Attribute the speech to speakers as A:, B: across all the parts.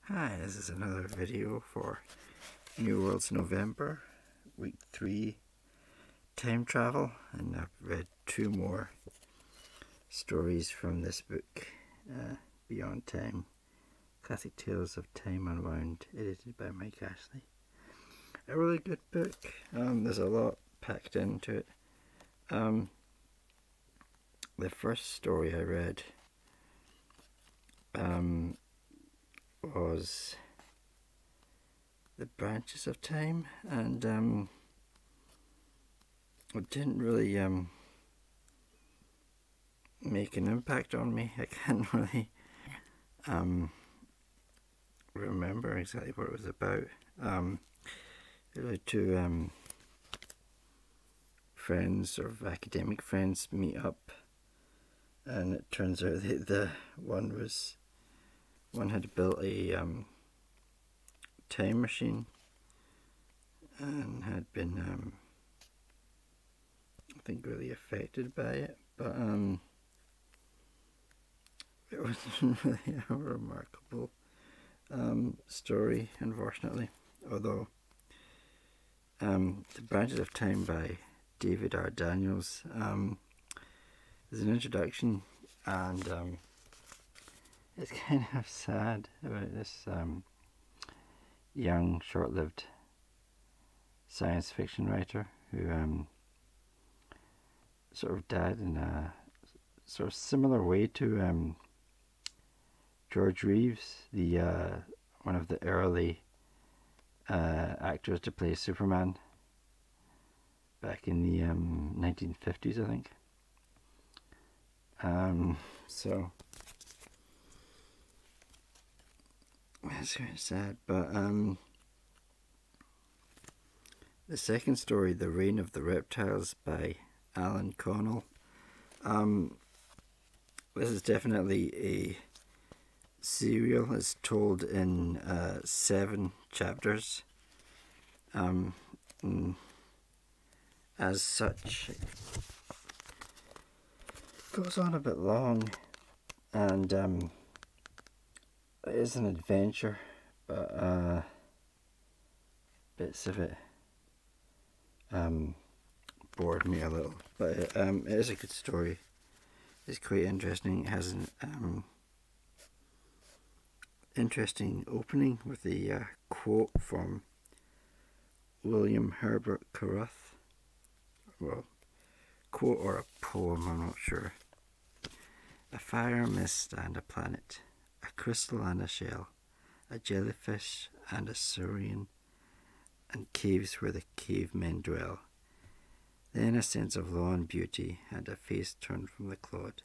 A: Hi, this is another video for New Worlds November, week 3 time travel, and I've read 2 more stories from this book, Beyond Time, Classic Tales of Time Unwound, edited by Mike Ashley. A really good book. There's a lot packed into it. The first story I read was The Branches of Time, and it didn't really make an impact on me. I can't really remember exactly what it was about. There were 2 friends, sort of academic friends, meet up, and it turns out that the one had built a time machine and had been I think really affected by it, but it wasn't really a remarkable story, unfortunately, although The Branches of Time by David R. Daniels is an introduction, and it's kind of sad about this young, short-lived science fiction writer who sort of died in a sort of similar way to George Reeves, the one of the early actors to play Superman back in the 1950s, I think. So that's kind of sad, but the second story, The Reign of the Reptiles by Alan Connell, this is definitely a serial. It's told in 7 chapters. As such, it goes on a bit long, and it is an adventure, but bits of it bored me a little. But it is a good story. It's quite interesting. It has an interesting opening with a quote from William Herbert Carruth. Well, quote or a poem, I'm not sure. A fire, mist and a planet, a crystal and a shell, a jellyfish and a saurian, and caves where the cavemen dwell. Then a sense of law and beauty, and a face turned from the clod.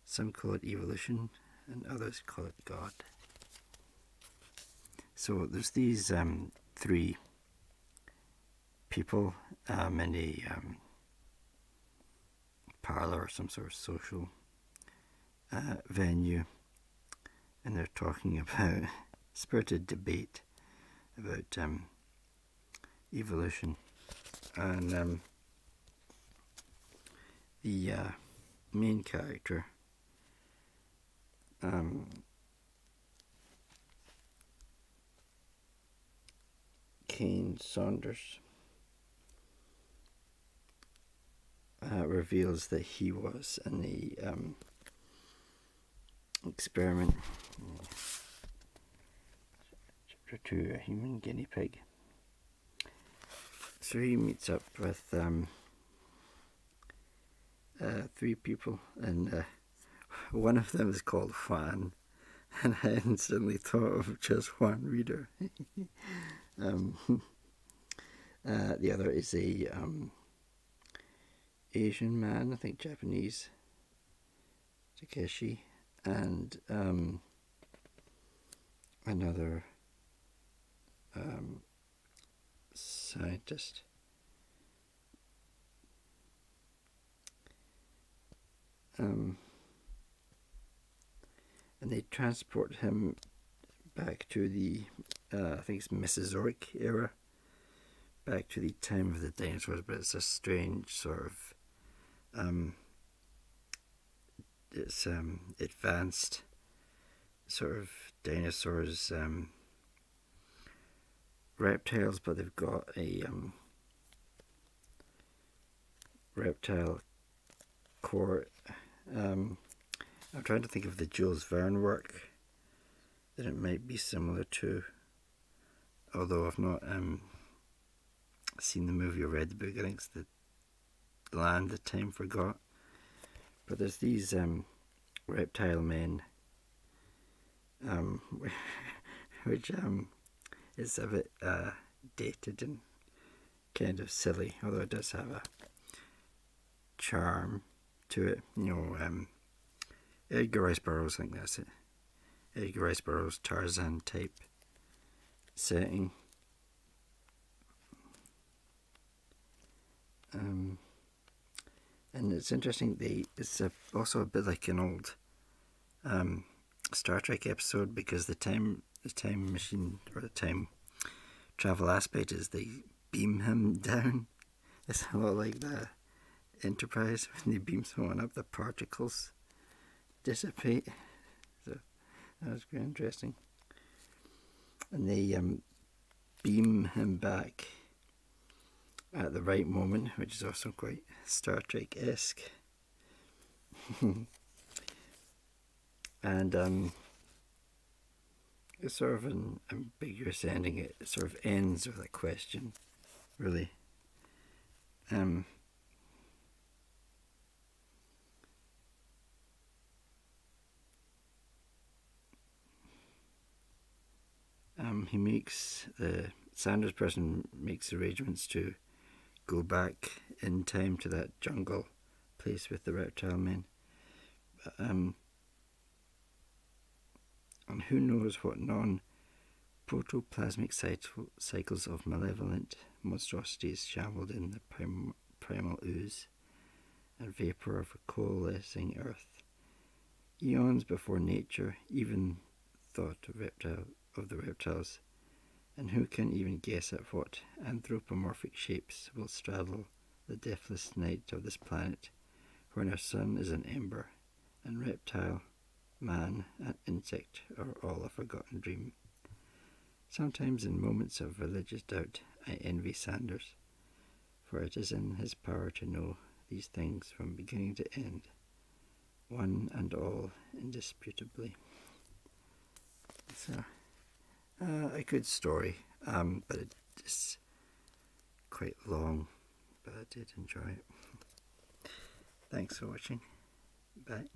A: Some call it evolution, and others call it God. So there's these 3 people in a parlour or some sort of social venue, and they're talking about spirited debate about evolution, and the main character Kane Saunders reveals that he was in the experiment, chapter 2, a human guinea pig. So he meets up with 3 people, and one of them is called Juan, and I instantly thought of just Juan Reader. The other is a Asian man, I think Japanese, Takeshi, and another scientist. And they transport him back to the I think it's Mesozoic era, back to the time of the dinosaurs, but it's a strange sort of it's advanced sort of dinosaurs, reptiles, but they've got a reptile core. I'm trying to think of the Jules Verne work that it might be similar to, although I've not seen the movie or read the book. I think it's The Land That Time Forgot. But there's these reptile men, which is a bit dated and kind of silly, although it does have a charm to it. You know, Edgar Rice Burrough, I think that's it. Edgar Rice Burroughs Tarzan type setting. And it's interesting, it's also a bit like an old Star Trek episode, because the time machine, or the time travel aspect, is they beam him down. It's a lot like the Enterprise. When they beam someone up, the particles dissipate. So that was quite interesting. And they beam him back at the right moment, which is also quite Star Trek-esque. And it's sort of an ambiguous ending. It sort of ends with a question, really. He makes, the Sanders person makes arrangements to go back in time to that jungle place with the reptile men. And who knows what non-protoplasmic cycles of malevolent monstrosities shambled in the primal ooze and vapour of a coalescing earth. Eons before nature even thought of the reptiles, and who can even guess at what anthropomorphic shapes will straddle the deathless night of this planet, when our sun is an ember, and reptile, man, and insect are all a forgotten dream. Sometimes in moments of religious doubt I envy Sanders, for it is in his power to know these things from beginning to end, one and all indisputably. So, a good story, but it's quite long, but I did enjoy it. Thanks for watching. Bye.